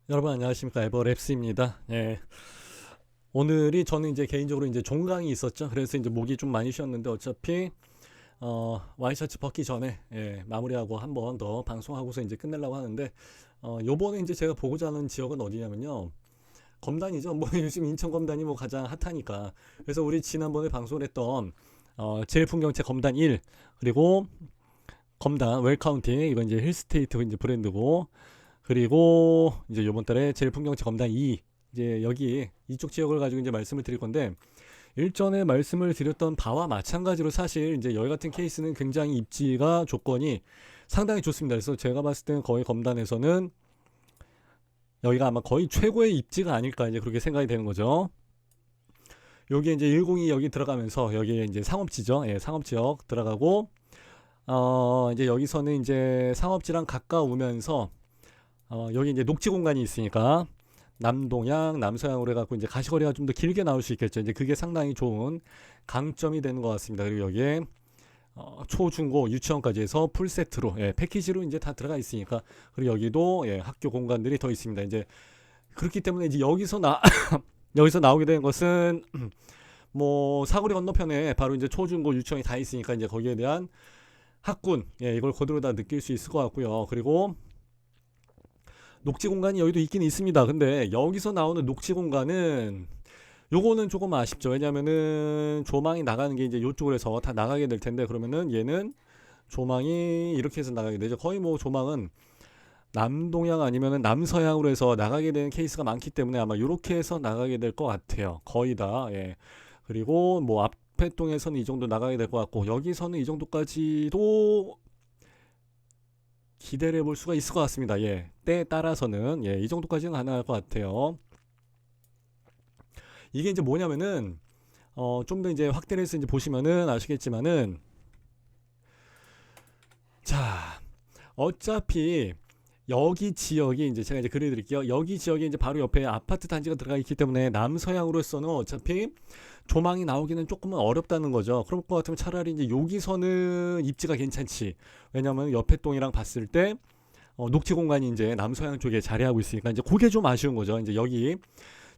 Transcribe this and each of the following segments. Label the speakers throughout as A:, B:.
A: 여러분 안녕하십니까, 에버랩스입니다. 예. 오늘이 저는 이제 개인적으로 이제 종강이 있었죠. 그래서 이제 목이 좀 많이 쉬었는데 어차피 와이셔츠 벗기 전에 마무리하고 한 번 더 방송하고서 이제 끝내려고 하는데 요번에 이제 제가 보고자 하는 지역은 어디냐면요, 검단이죠. 뭐 요즘 인천 검단이 뭐 가장 핫하니까. 그래서 우리 지난번에 방송을 했던 제일 풍경채 검단 1, 그리고 검단 웰카운티, 이건 이제 힐스테이트 이제 브랜드고, 그리고 이제 요번 달에 제일 풍경채 검단 2, 이제 여기 이쪽 지역을 가지고 이제 말씀을 드릴 건데, 일전에 말씀을 드렸던 바와 마찬가지로 사실 이제 여기 같은 케이스는 굉장히 입지가 조건이 상당히 좋습니다. 그래서 제가 봤을 때는 거의 검단에서는 여기가 아마 거의 최고의 입지가 아닐까 이제 그렇게 생각이 되는 거죠. 여기 이제 102 여기 들어가면서 여기 이제 상업지죠. 예, 상업지역 들어가고 이제 여기서는 이제 상업지랑 가까우면서 여기 이제 녹지 공간이 있으니까 남동향, 남서향으로 해갖고 이제 가시거리가 좀 더 길게 나올 수 있겠죠. 이제 그게 상당히 좋은 강점이 되는 것 같습니다. 그리고 여기에 초, 중, 고, 유치원까지 해서 풀 세트로, 패키지로 이제 다 들어가 있으니까. 그리고 여기도 학교 공간들이 더 있습니다. 이제 그렇기 때문에 이제 여기서 여기서 나오게 된 것은 뭐 사거리 건너편에 바로 이제 초, 중, 고, 유치원이 다 있으니까 이제 거기에 대한 학군, 이걸 그대로 다 느낄 수 있을 것 같고요. 그리고 녹지 공간이 여기도 있긴 있습니다. 근데 여기서 나오는 녹지 공간은 요거는 조금 아쉽죠. 왜냐면은 조망이 나가는 게 이제 요쪽으로 해서 다 나가게 될 텐데, 그러면은 얘는 조망이 이렇게 해서 나가게 되죠. 거의 뭐 조망은 남동향 아니면은 남서향으로 해서 나가게 되는 케이스가 많기 때문에 아마 요렇게 해서 나가게 될 것 같아요. 거의 다. 예. 그리고 뭐 앞에 동에서는 이 정도 나가게 될 것 같고, 여기서는 이 정도까지도 기대를 해볼 수가 있을 것 같습니다. 예. 때에 따라서는 이 정도까지는 가능할 것 같아요. 이게 이제 뭐냐면은 좀 더 이제 확대를 해서 이제 보시면은 아시겠지만은, 자, 어차피 여기 지역이 이제 제가 이제 그려드릴게요. 여기 지역이 이제 바로 옆에 아파트 단지가 들어가 있기 때문에 남서향으로서는 어차피 조망이 나오기는 조금은 어렵다는 거죠. 그럴 것 같으면 차라리 이제 여기서는 입지가 괜찮지. 왜냐면 옆에 동이랑 봤을 때 녹지 공간이 이제 남서향 쪽에 자리하고 있으니까 이제 그게 좀 아쉬운 거죠. 이제 여기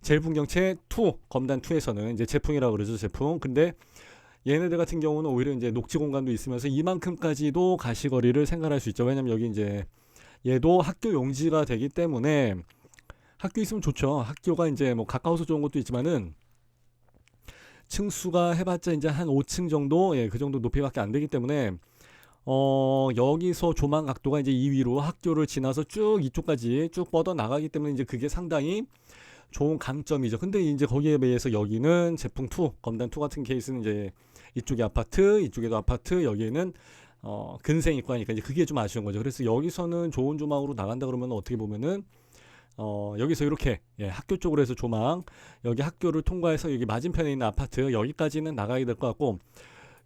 A: 제일풍경채 2, 검단 2에서는 이제 제풍이라고 그러죠, 제풍. 근데 얘네들 같은 경우는 오히려 이제 녹지 공간도 있으면서 이만큼까지도 가시거리를 생각할 수 있죠. 왜냐면 여기 이제 얘도 학교 용지가 되기 때문에 학교 있으면 좋죠. 학교가 이제 뭐 가까워서 좋은 것도 있지만은 층수가 해봤자 이제 한 5층 정도, 그 정도 높이밖에 안 되기 때문에 여기서 조망 각도가 이제 이 위로 학교를 지나서 쭉 이쪽까지 쭉 뻗어 나가기 때문에 이제 그게 상당히 좋은 강점이죠. 근데 이제 거기에 비해서 여기는 제품 2, 검단 2 같은 케이스는 이제 이쪽에 아파트, 이쪽에도 아파트, 여기에는 근생 있고 하니까 이제 그게 좀 아쉬운 거죠. 그래서 여기서는 좋은 조망으로 나간다 그러면 어떻게 보면은 여기서 이렇게 학교 쪽으로 해서 조망, 여기 학교를 통과해서 여기 맞은편에 있는 아파트 여기까지는 나가야 될 것 같고,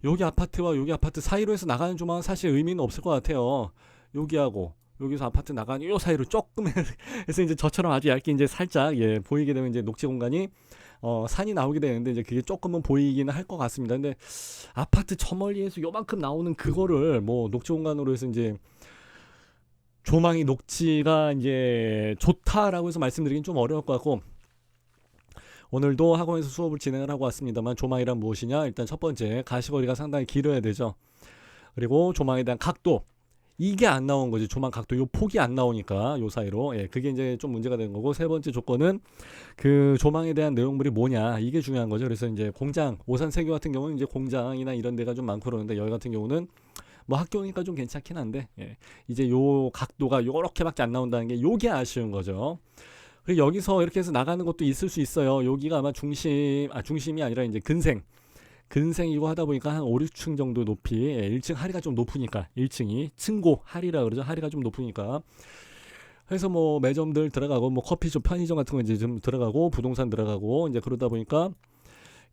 A: 여기 아파트와 여기 아파트 사이로 해서 나가는 조망은 사실 의미는 없을 것 같아요. 여기하고 여기서 아파트 나가는 요 사이로 조금 해서 이제 저처럼 아주 얇게 이제 살짝 보이게 되면 이제 녹지 공간이 산이 나오게 되는데 이제 그게 조금은 보이기는 할 것 같습니다. 근데 아파트 저 멀리에서 요만큼 나오는 그거를 뭐 녹지 공간으로 해서 이제 조망이 녹지가 이제 좋다라고 해서 말씀드리긴 좀 어려울 것 같고, 오늘도 학원에서 수업을 진행을 하고 왔습니다만, 조망이란 무엇이냐? 일단 첫 번째, 가시거리가 상당히 길어야 되죠. 그리고 조망에 대한 각도, 이게 안 나온 거지. 조망 각도 요 폭이 안 나오니까 요 사이로, 그게 이제 좀 문제가 되는 거고, 세 번째 조건은 그 조망에 대한 내용물이 뭐냐, 이게 중요한 거죠. 그래서 이제 공장, 오산 세교 같은 경우는 이제 공장이나 이런 데가 좀 많고 그러는데, 여기 같은 경우는 뭐 학교니까 좀 괜찮긴 한데, 이제 요 각도가 요렇게밖에 안 나온다는 게 요게 아쉬운 거죠. 그리고 여기서 이렇게 해서 나가는 것도 있을 수 있어요. 여기가 아마 중심이 아니라 이제 근생이고 하다 보니까 한 5, 6층 정도 높이, 1층 하리가 좀 높으니까, 1층이 층고 하리라 그러죠. 하리가 좀 높으니까. 그래서 뭐 매점들 들어가고 뭐 커피숍, 편의점 같은 거 이제 좀 들어가고 부동산 들어가고 이제 그러다 보니까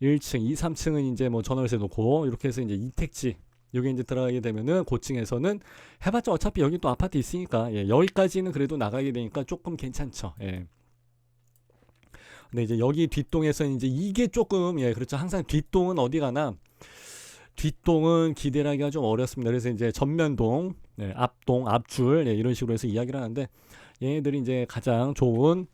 A: 1층, 2, 3층은 이제 뭐 전월세 놓고 이렇게 해서 이제 이택지 여기 이제 들어가게 되면은 고층에서는 해봤자 어차피 여기 또 아파트 있으니까 여기까지는 그래도 나가게 되니까 조금 괜찮죠. 근데 이제 여기 뒷동에서 이제 이게 조금 그렇죠. 항상 뒷동은 어디 가나 뒷동은 기대를 하기가 좀 어렵습니다. 그래서 이제 전면동, 앞동, 앞줄 이런 식으로 해서 이야기를 하는데, 얘네들이 이제 가장 좋은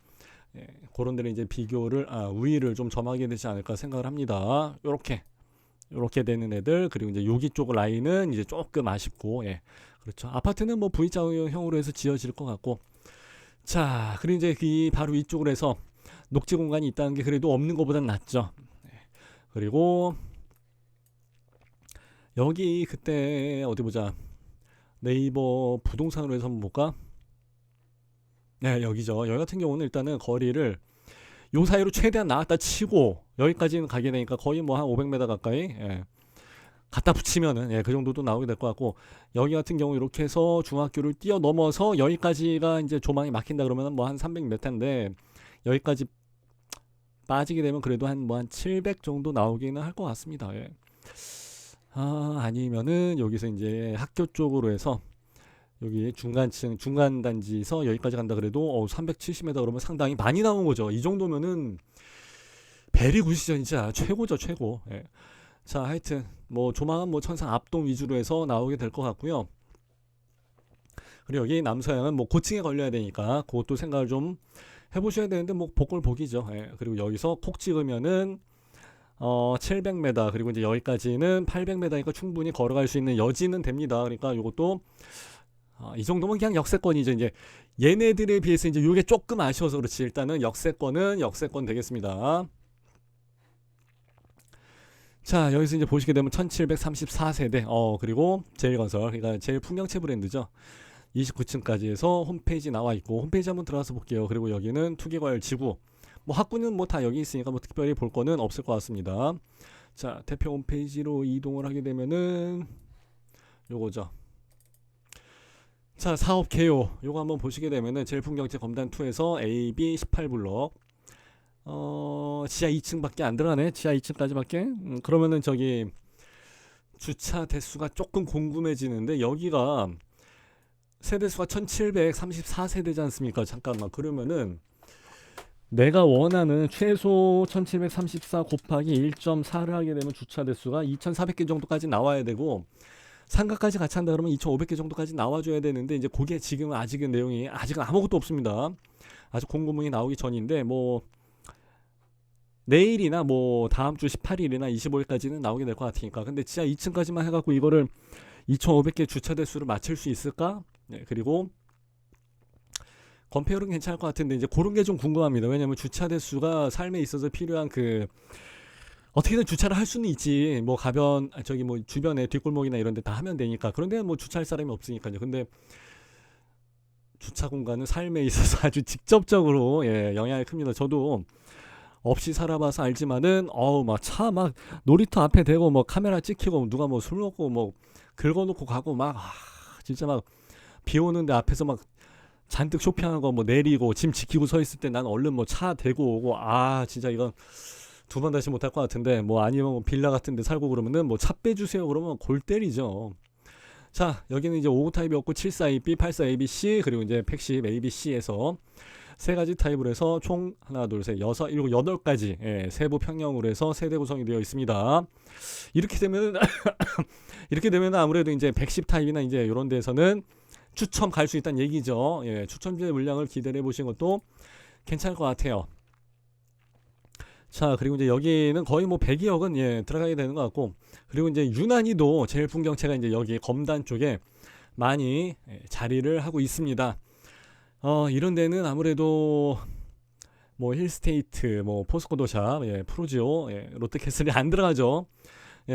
A: 그런 데를 이제 비교를 우위를 좀 점하게 되지 않을까 생각을 합니다. 요렇게 되는 애들, 그리고 이제 여기 쪽 라인은 이제 조금 아쉽고, 그렇죠. 아파트는 뭐 V자형으로 해서 지어질 것 같고. 자, 그리고 이제 이 바로 이쪽으로 해서 녹지 공간이 있다는 게 그래도 없는 것보단 낫죠. 그리고 여기 그때 어디 보자. 네이버 부동산으로 해서 한번 볼까? 네, 여기죠. 여기 같은 경우는 일단은 거리를 요 사이로 최대한 나왔다 치고 여기까지는 가게 되니까 거의 뭐 한 500m 가까이 갖다 붙이면은 그 정도도 나오게 될 것 같고, 여기 같은 경우 이렇게 해서 중학교를 뛰어넘어서 여기까지가 이제 조망이 막힌다 그러면 뭐 한 300m인데 여기까지 빠지게 되면 그래도 한 뭐 한 700 정도 나오기는 할 것 같습니다. 아니면은 여기서 이제 학교 쪽으로 해서 여기 중간 단지에서 여기까지 간다 그래도 370m 그러면 상당히 많이 나온 거죠. 이 정도면은 베리 굿이죠. 진짜 최고죠, 최고. 자, 하여튼 뭐 조만간 뭐 천상 압동 위주로 해서 나오게 될 것 같고요. 그리고 여기 남서양은 뭐 고층에 걸려야 되니까 그것도 생각을 좀 해보셔야 되는데 뭐 복골복이죠. 그리고 여기서 콕 찍으면은 700m, 그리고 이제 여기까지는 800m니까 충분히 걸어갈 수 있는 여지는 됩니다. 그러니까 이것도 이 정도면 그냥 역세권이죠. 이제 얘네들에 비해서 이제 이게 조금 아쉬워서 그렇지, 일단은 역세권 되겠습니다. 자, 여기서 이제 보시게 되면 1734세대, 그리고 제일건설, 그러니까 제일 풍경채 브랜드죠. 29층까지 해서 홈페이지 나와 있고, 홈페이지 한번 들어가서 볼게요. 그리고 여기는 투기과열 지구, 뭐 학구는 뭐 다 여기 있으니까 뭐 특별히 볼 거는 없을 것 같습니다. 자, 대표 홈페이지로 이동을 하게 되면은 요거죠. 자, 사업 개요 요거 한번 보시게 되면은 제일풍경채 검단2에서 AB 18블럭 지하 2층밖에 안 들어가네. 지하 2층까지밖에. 그러면은 저기 주차 대수가 조금 궁금해지는데, 여기가 세대수가 1734세대지 않습니까? 잠깐만, 그러면은 내가 원하는 최소 1734 곱하기 1.4를 하게 되면 주차 대수가 2400개 정도까지 나와야 되고, 상가까지 같이 한다 그러면 2500개 정도까지 나와줘야 되는데, 이제 그게 지금은 아직은 내용이 아직은 아무것도 없습니다. 아직 공고문이 나오기 전인데, 뭐 내일이나 뭐 다음 주 18일이나 25일까지는 나오게 될 것 같으니까. 근데 지하 2층까지만 해갖고 이거를 2500개 주차 대수를 맞출 수 있을까? 그리고 건폐율은 괜찮을 것 같은데 이제 그런 게 좀 궁금합니다. 왜냐면 주차 대수가 삶에 있어서 필요한 어떻게든 주차를 할 수는 있지. 뭐 저기 뭐 주변에 뒷골목이나 이런 데 다 하면 되니까. 그런데 뭐 주차할 사람이 없으니까요. 근데 주차 공간은 삶에 있어서 아주 직접적으로 영향이 큽니다. 저도 없이 살아봐서 알지만은 막 차 막 놀이터 앞에 대고 뭐 카메라 찍히고 누가 뭐 술 먹고 뭐 긁어놓고 가고 막 진짜 막 비 오는데 앞에서 막 잔뜩 쇼핑하는 거 뭐 내리고 짐 지키고 서 있을 때 난 얼른 뭐 차 대고 오고, 진짜 이건 두 번 다시 못할 것 같은데, 뭐 아니면 뭐 빌라 같은 데 살고 그러면은 뭐 차 빼주세요 그러면 골 때리죠. 자, 여기는 이제 59 타입이 없고 74AB, 84ABC, 그리고 이제 110 ABC에서 세 가지 타입으로 해서 총 하나, 둘, 셋, 여섯, 일곱, 8가지 세부 평형으로 해서 세대 구성이 되어 있습니다. 이렇게 되면 이렇게 되면 아무래도 이제 110 타입이나 이제 이런 데서는 추첨 갈 수 있다는 얘기죠. 추첨제 물량을 기대해 보시는 것도 괜찮을 것 같아요. 자, 그리고 이제 여기는 거의 뭐 102억은 들어가게 되는 것 같고, 그리고 이제 유난히도 제일 풍경채가 이제 여기 검단 쪽에 많이 자리를 하고 있습니다. 이런 데는 아무래도 뭐 힐스테이트, 뭐 포스코도샵, 프로지오, 롯데캐슬이 안 들어가죠.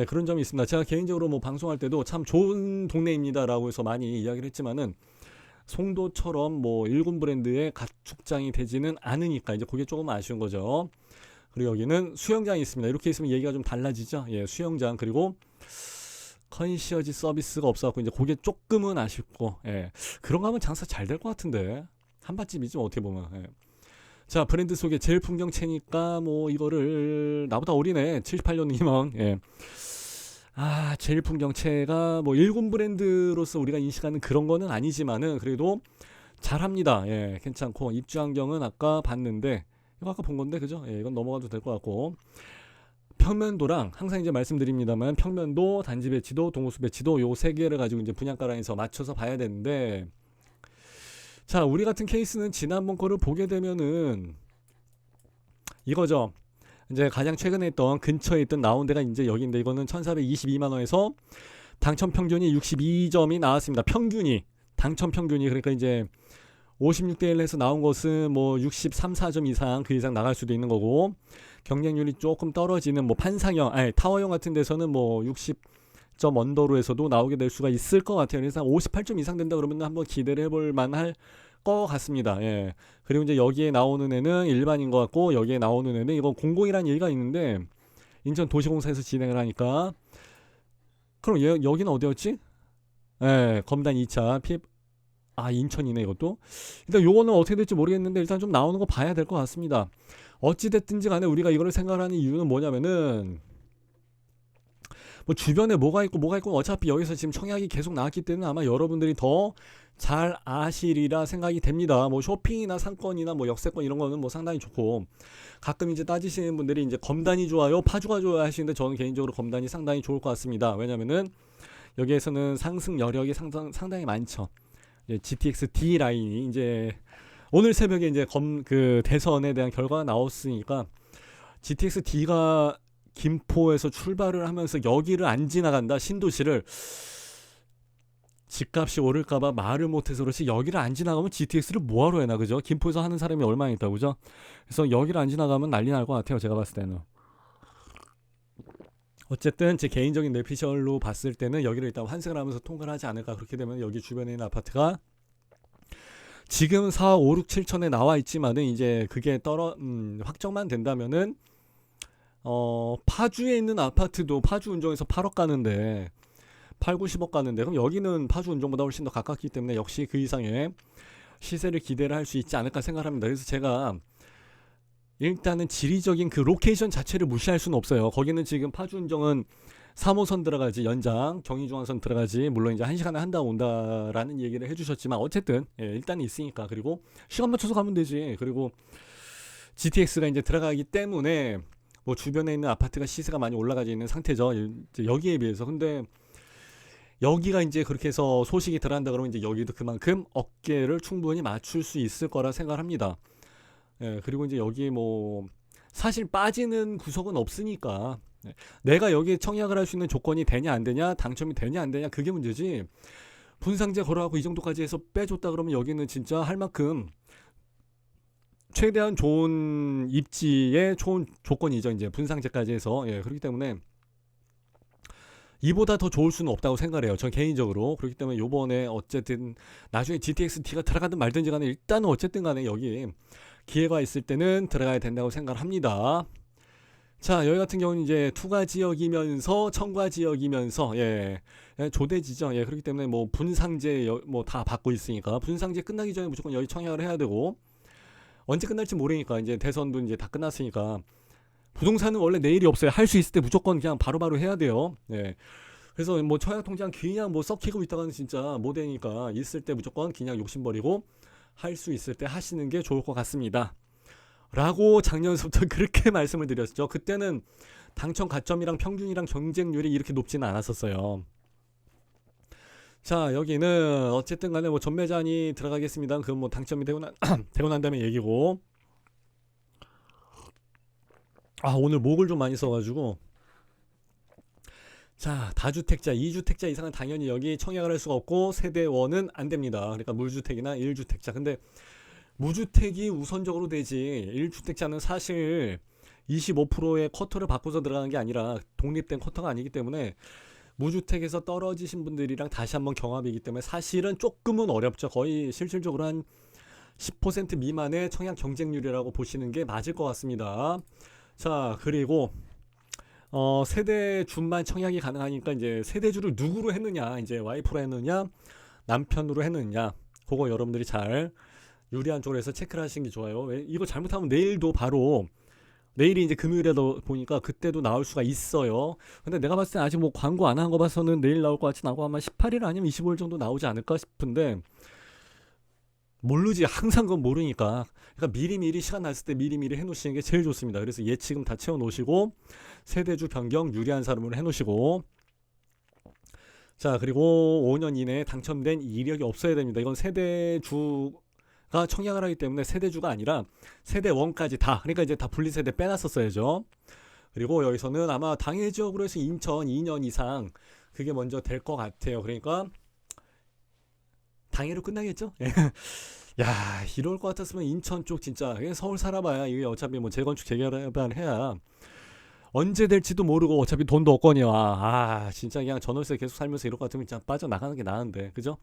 A: 그런 점이 있습니다. 제가 개인적으로 뭐 방송할 때도 참 좋은 동네입니다라고 해서 많이 이야기를 했지만은 송도처럼 뭐 일군 브랜드의 가축장이 되지는 않으니까 이제 그게 조금 아쉬운 거죠. 그리고 여기는 수영장이 있습니다. 이렇게 있으면 얘기가 좀 달라지죠. 수영장, 그리고 컨시어지 서비스가 없어갖고 이제 그게 조금은 아쉽고, 그런 거 하면 장사 잘 될 것 같은데 한밭집이죠 어떻게 보면. 자, 브랜드 소개. 제일 풍경채니까 뭐 이거를 나보다 어리네 78년이면 제일 풍경채가 뭐 일군 브랜드로서 우리가 인식하는 그런 거는 아니지만은 그래도 잘합니다. 괜찮고, 입주환경은 아까 봤는데 이거 아까 본 건데 그죠? 이건 넘어가도 될 것 같고, 평면도랑 항상 이제 말씀드립니다만 평면도, 단지 배치도, 동호수 배치도 요 세 개를 가지고 이제 분양가랑에서 맞춰서 봐야 되는데, 자, 우리 같은 케이스는 지난번 거를 보게 되면은 이거죠. 이제 가장 최근에 했던 근처에 있던 나온 데가 이제 여기인데, 이거는 1422만 원에서 당첨 평균이 62점이 나왔습니다. 평균이, 당첨 평균이. 그러니까 이제 56대 1 해서 나온 것은 뭐 63, 4점 이상, 그 이상 나갈 수도 있는 거고, 경쟁률이 조금 떨어지는 뭐 판상형, 아니 타워형 같은 데서는 뭐 60점 언더로에서도 나오게 될 수가 있을 것 같아요. 그래서 58점 이상 된다 그러면 한번 기대를 해볼 만할 것 같습니다. 예. 그리고 이제 여기에 나오는 애는 일반인 것 같고, 여기에 나오는 애는 이거 공공이라는 얘기가 있는데, 인천 도시공사에서 진행을 하니까. 그럼 여기는 어디였지? 예, 검단 2차 피 인천이네 이것도. 일단 요거는 어떻게 될지 모르겠는데, 일단 좀 나오는 거 봐야 될 것 같습니다. 어찌 됐든지 간에 우리가 이거를 생각하는 이유는 뭐냐면은, 뭐 주변에 뭐가 있고 어차피 여기서 지금 청약이 계속 나왔기 때문에 아마 여러분들이 더 잘 아시리라 생각이 됩니다. 뭐 쇼핑이나 상권이나 뭐 역세권 이런 거는 뭐 상당히 좋고, 가끔 이제 따지시는 분들이 이제 검단이 좋아요, 파주가 좋아요 하시는데, 저는 개인적으로 검단이 상당히 좋을 것 같습니다. 왜냐면은 여기에서는 상승 여력이 상당히 많죠. GTX D 라인이 이제 오늘 새벽에 이제 그 대선에 대한 결과가 나왔으니까, GTX D가 김포에서 출발을 하면서 여기를 안 지나간다, 신도시를. 집값이 오를까봐 말을 못해서 그렇지, 여기를 안 지나가면 GTX를 뭐하러 해나, 그죠? 김포에서 하는 사람이 얼마나 있다고, 그죠? 그래서 여기를 안 지나가면 난리 날 것 같아요, 제가 봤을 때는. 어쨌든 제 개인적인 뇌피셜로 봤을 때는 여기를 일단 환승을 하면서 통과를 하지 않을까. 그렇게 되면 여기 주변에 있는 아파트가 지금 4, 5, 6, 7천에 나와 있지만은, 이제 그게 확정만 된다면은 파주에 있는 아파트도 파주 운정에서 8억 가는데, 8, 90억 가는데, 그럼 여기는 파주 운정보다 훨씬 더 가깝기 때문에 역시 그 이상의 시세를 기대를 할 수 있지 않을까 생각합니다. 그래서 제가 일단은 지리적인 그 로케이션 자체를 무시할 수는 없어요. 거기는 지금 파주 운정은 3호선 들어가지, 연장 경의중앙선 들어가지, 물론 이제 1시간에 한다 온다라는 얘기를 해주셨지만, 어쨌든 일단 있으니까. 그리고 시간 맞춰서 가면 되지. 그리고 GTX가 이제 들어가기 때문에 뭐 주변에 있는 아파트가 시세가 많이 올라가져 있는 상태죠, 여기에 비해서. 근데 여기가 이제 그렇게 해서 소식이 들어간다 그러면, 이제 여기도 그만큼 어깨를 충분히 맞출 수 있을 거라 생각을 합니다. 그리고 이제 여기 뭐 사실 빠지는 구석은 없으니까, 내가 여기에 청약을 할 수 있는 조건이 되냐 안 되냐, 당첨이 되냐 안 되냐, 그게 문제지. 분상제 걸어가고 이 정도까지 해서 빼줬다 그러면 여기는 진짜 할 만큼 최대한 좋은 입지의 좋은 조건이죠, 이제 분상제까지 해서. 그렇기 때문에 이보다 더 좋을 수는 없다고 생각을 해요, 전 개인적으로. 그렇기 때문에 요번에 어쨌든 나중에 GTX-D가 들어가든 말든지 간에, 일단은 어쨌든 간에 여기 기회가 있을 때는 들어가야 된다고 생각을 합니다. 자, 여기 같은 경우는 이제 투가 지역이면서 청과 지역이면서 조대지죠. 그렇기 때문에 뭐 분상제 뭐 다 받고 있으니까, 분상제 끝나기 전에 무조건 여기 청약을 해야 되고, 언제 끝날지 모르니까, 이제 대선도 이제 다 끝났으니까. 부동산은 원래 내일이 없어요. 할 수 있을 때 무조건 그냥 바로바로 해야 돼요. 그래서 뭐 청약 통장 그냥 뭐 썩히고 있다가는 진짜 못 되니까, 있을 때 무조건 그냥 욕심버리고 할 수 있을 때 하시는 게 좋을 것 같습니다. 라고 작년부터 그렇게 말씀을 드렸죠. 그때는 당첨 가점이랑 평균이랑 경쟁률이 이렇게 높지는 않았었어요. 자, 여기는 어쨌든 간에 뭐 전매잔이 들어가겠습니다. 그건 뭐 당첨이 되고 난 다음에 얘기고. 오늘 목을 좀 많이 써가지고. 자, 다주택자, 2주택자 이상은 당연히 여기 청약을 할 수가 없고, 세대원은 안 됩니다. 그러니까 물주택이나 1주택자. 근데 무주택이 우선적으로 되지, 1주택자는 사실 25%의 쿼터를 바꿔서 들어가는 게 아니라 독립된 쿼터가 아니기 때문에, 무주택에서 떨어지신 분들이랑 다시 한번 경합이기 때문에 사실은 조금은 어렵죠. 거의 실질적으로 한 10% 미만의 청약 경쟁률이라고 보시는 게 맞을 것 같습니다. 자, 그리고 세대주만 청약이 가능하니까, 이제 세대주를 누구로 했느냐, 이제 와이프로 했느냐 남편으로 했느냐, 그거 여러분들이 잘 유리한 쪽으로 해서 체크를 하시는 게 좋아요. 이거 잘못하면 내일도 바로, 내일이 이제 금요일에도 보니까 그때도 나올 수가 있어요. 근데 내가 봤을 때 아직 뭐 광고 안 한 거 봐서는 내일 나올 것 같지 않고, 아마 18일 아니면 25일 정도 나오지 않을까 싶은데, 모르지, 항상 그건 모르니까. 그러니까 미리미리 시간 났을 때 미리미리 해놓으시는 게 제일 좋습니다. 그래서 예치금 다 채워놓으시고, 세대주 변경 유리한 사람으로 해놓으시고. 자, 그리고 5년 이내에 당첨된 이력이 없어야 됩니다. 이건 세대주 청약을 하기 때문에 세대주가 아니라 세대원까지 다, 그러니까 이제 다 분리세대 빼놨었어야죠. 그리고 여기서는 아마 당해 지역으로 해서 인천 2년 이상 그게 먼저 될 것 같아요. 그러니까 당해로 끝나겠죠? 야, 이럴 것 같았으면 인천 쪽 진짜 그냥 서울 살아봐야 이게 어차피 뭐 재건축 재개발 해야 언제 될지도 모르고 어차피 돈도 없거니와. 진짜 그냥 전월세 계속 살면서 이럴 것 같으면 진짜 빠져나가는 게 나은데, 그죠?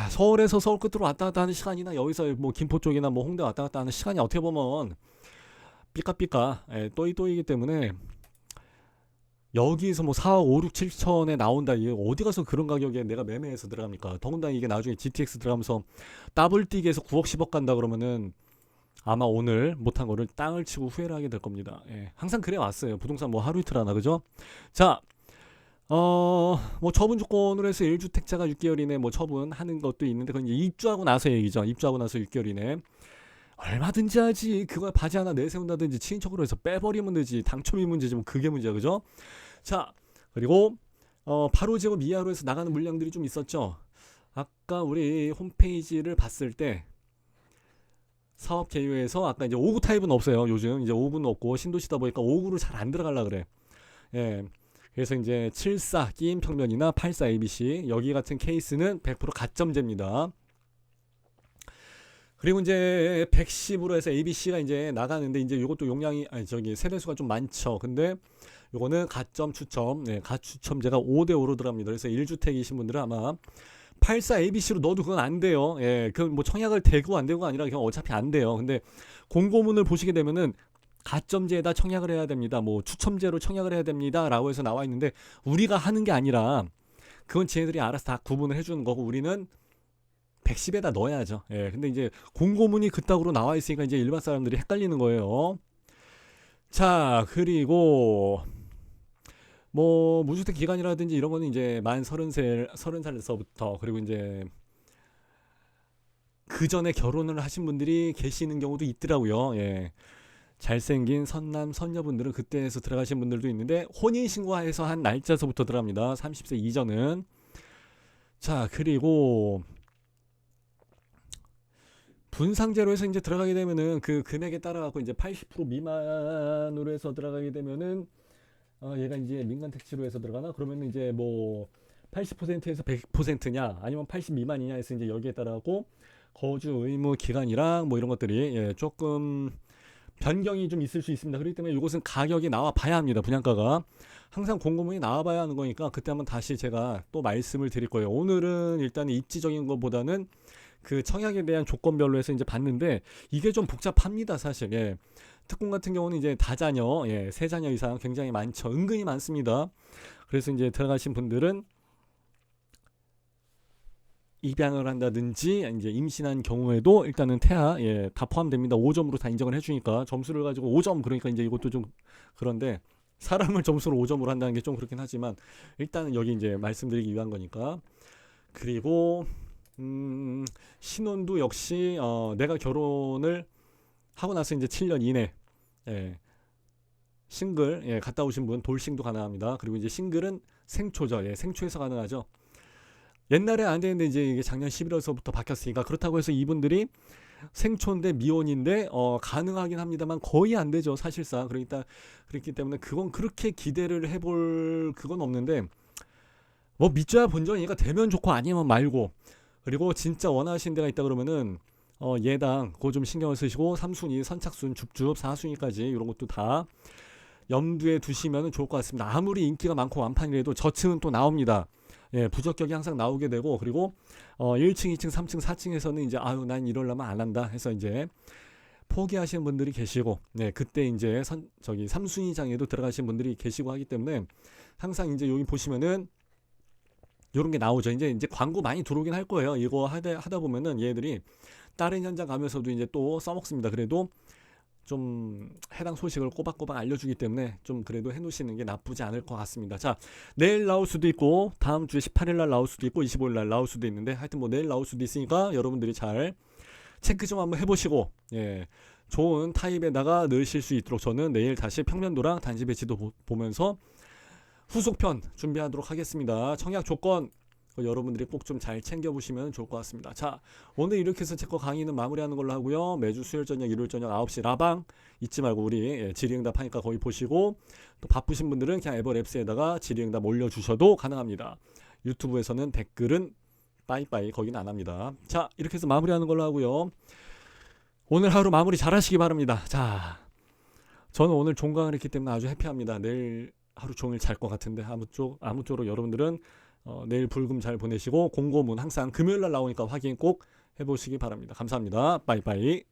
A: 서울에서 서울 끝으로 왔다 갔다 하는 시간이나 여기서 뭐 김포 쪽이나 뭐 홍대 왔다 갔다 하는 시간이 어떻게 보면 삐까삐까 또이또이기 때문에 여기서 뭐 4억 5, 6, 7천에 나온다. 이게 어디 가서 그런 가격에 내가 매매해서 들어갑니까? 더군다나 이게 나중에 GTX 들어가면서 더블 뛰기에서 9억 10억 간다 그러면은 아마 오늘 못한 거를 땅을 치고 후회를 하게 될 겁니다. 항상 그래 왔어요. 부동산 뭐 하루 이틀 하나, 그죠? 자, 뭐 처분 조건으로 해서 1주택자가 6개월 이내 뭐 처분하는 것도 있는데 그건 이제 입주하고 나서 얘기죠. 입주하고 나서 6개월 이내 얼마든지 하지. 그걸 바지 하나 내세운다든지 친인척으로 해서 빼버리면 되지. 당첨이 문제지 뭐 그게 문제야, 그죠? 자, 그리고 바로 제곱 이하로 해서 나가는 물량들이 좀 있었죠. 아까 우리 홈페이지를 봤을 때 사업 개요에서 아까 이제 5구 타입은 없어요. 요즘 이제 5구는 없고 신도시다 보니까 5구를 잘 안 들어가려 그래. 그래서 이제 74 끼임 평면이나 84 ABC 여기 같은 케이스는 100% 가점제입니다. 그리고 이제 110으로 해서 ABC가 이제 나가는데 이제 이것도 용량이 세대수가 좀 많죠. 근데 요거는 가점 추첨, 가추첨제가 5대5로 들어갑니다. 그래서 1주택이신 분들은 아마 84 ABC로 넣어도 그건 안 돼요. 그 뭐 청약을 대고 안 되고가 아니라 그냥 어차피 안 돼요. 근데 공고문을 보시게 되면은 가점제에다 청약을 해야 됩니다. 뭐 추첨제로 청약을 해야 됩니다라고 해서 나와 있는데 우리가 하는 게 아니라 그건 쟤네들이 알아서 다 구분을 해주는 거고 우리는 110에다 넣어야죠. 근데 이제 공고문이 그따구로 나와 있으니까 이제 일반 사람들이 헷갈리는 거예요. 자, 그리고 뭐 무주택 기간이라든지 이런 거는 이제 만 30살에서부터 그리고 이제 그 전에 결혼을 하신 분들이 계시는 경우도 있더라고요. 잘생긴 선남 선녀분들은 그때에서 들어가신 분들도 있는데 혼인신고해서 한 날짜서부터 들어갑니다. 30세 이전은. 자, 그리고 분상제로 해서 이제 들어가게 되면은 그 금액에 따라 갖고 이제 80% 미만으로 해서 들어가게 되면은 얘가 이제 민간 택지로 해서 들어가나 그러면은 이제 뭐 80%에서 100%냐 아니면 80 미만이냐 해서 이제 여기에 따라 갖고 거주 의무 기간이랑 뭐 이런 것들이 조금 변경이 좀 있을 수 있습니다. 그렇기 때문에 이것은 가격이 나와 봐야 합니다. 분양가가 항상 공고문이 나와 봐야 하는 거니까 그때 한번 다시 제가 또 말씀을 드릴 거예요. 오늘은 일단 입지적인 것보다는 그 청약에 대한 조건별로 해서 이제 봤는데 이게 좀 복잡합니다, 사실. 특공 같은 경우는 이제 다자녀, 세 자녀 이상 굉장히 많죠. 은근히 많습니다. 그래서 이제 들어가신 분들은 입양을 한다든지 이제 임신한 경우에도 일단은 태아 다 포함됩니다. 5점으로 다 인정을 해주니까 점수를 가지고 5점 그러니까 이제 이것도 좀 그런데 사람을 점수로 5점으로 한다는 게 좀 그렇긴 하지만 일단은 여기 이제 말씀드리기 위한 거니까. 그리고 신혼도 역시 내가 결혼을 하고 나서 이제 7년 이내 싱글 갔다 오신 분 돌싱도 가능합니다. 그리고 이제 싱글은 생초죠. 생초에서 가능하죠. 옛날에 안 되는데 이제 이게 작년 11월서부터 바뀌었으니까 그렇다고 해서 이분들이 생초인데 미혼인데 가능하긴 합니다만 거의 안 되죠 사실상. 그렇기 때문에 그건 그렇게 기대를 해볼 그건 없는데 뭐 믿져야 본전이니까 되면 좋고 아니면 말고. 그리고 진짜 원하시는 데가 있다 그러면은 예당 그거 좀 신경을 쓰시고 3순위 선착순 줍줍 4순위까지 이런 것도 다 염두에 두시면 좋을 것 같습니다. 아무리 인기가 많고 완판이라도 저층은 또 나옵니다. 부적격이 항상 나오게 되고 그리고 1층 2층 3층 4층에서는 이제 아유 난 이럴라면 안 한다 해서 이제 포기하시는 분들이 계시고 그때 이제 3순위장에도 들어가신 분들이 계시고 하기 때문에 항상 이제 여기 보시면은 요런 게 나오죠. 이제 광고 많이 들어오긴 할 거예요. 이거 하다 보면은 얘들이 다른 현장 가면서도 이제 또 써먹습니다. 그래도 좀 해당 소식을 꼬박꼬박 알려주기 때문에 좀 그래도 해놓으시는 게 나쁘지 않을 것 같습니다. 자, 내일 나올 수도 있고 다음 주에 18일 날 나올 수도 있고 25일 날 나올 수도 있는데 하여튼 뭐 내일 나올 수도 있으니까 여러분들이 잘 체크 좀 한번 해보시고 좋은 타입에다가 넣으실 수 있도록 저는 내일 다시 평면도랑 단지 배치도 보면서 후속편 준비하도록 하겠습니다. 청약 조건 여러분들이 꼭 좀 잘 챙겨보시면 좋을 것 같습니다. 자, 오늘 이렇게 해서 제 거 강의는 마무리하는 걸로 하고요. 매주 수요일 저녁, 일요일 저녁 9시 라방 잊지 말고 우리 질의응답 하니까 거기 보시고, 또 바쁘신 분들은 그냥 에버랩스에다가 질의응답 올려주셔도 가능합니다. 유튜브에서는 댓글은 빠이빠이 거기는 안 합니다. 자, 이렇게 해서 마무리하는 걸로 하고요. 오늘 하루 마무리 잘 하시기 바랍니다. 자, 저는 오늘 종강을 했기 때문에 아주 해피합니다. 내일 하루 종일 잘 것 같은데 아무쪼록 여러분들은 내일 불금 잘 보내시고, 공고문 항상 금요일날 나오니까 확인 꼭 해보시기 바랍니다. 감사합니다. 빠이빠이.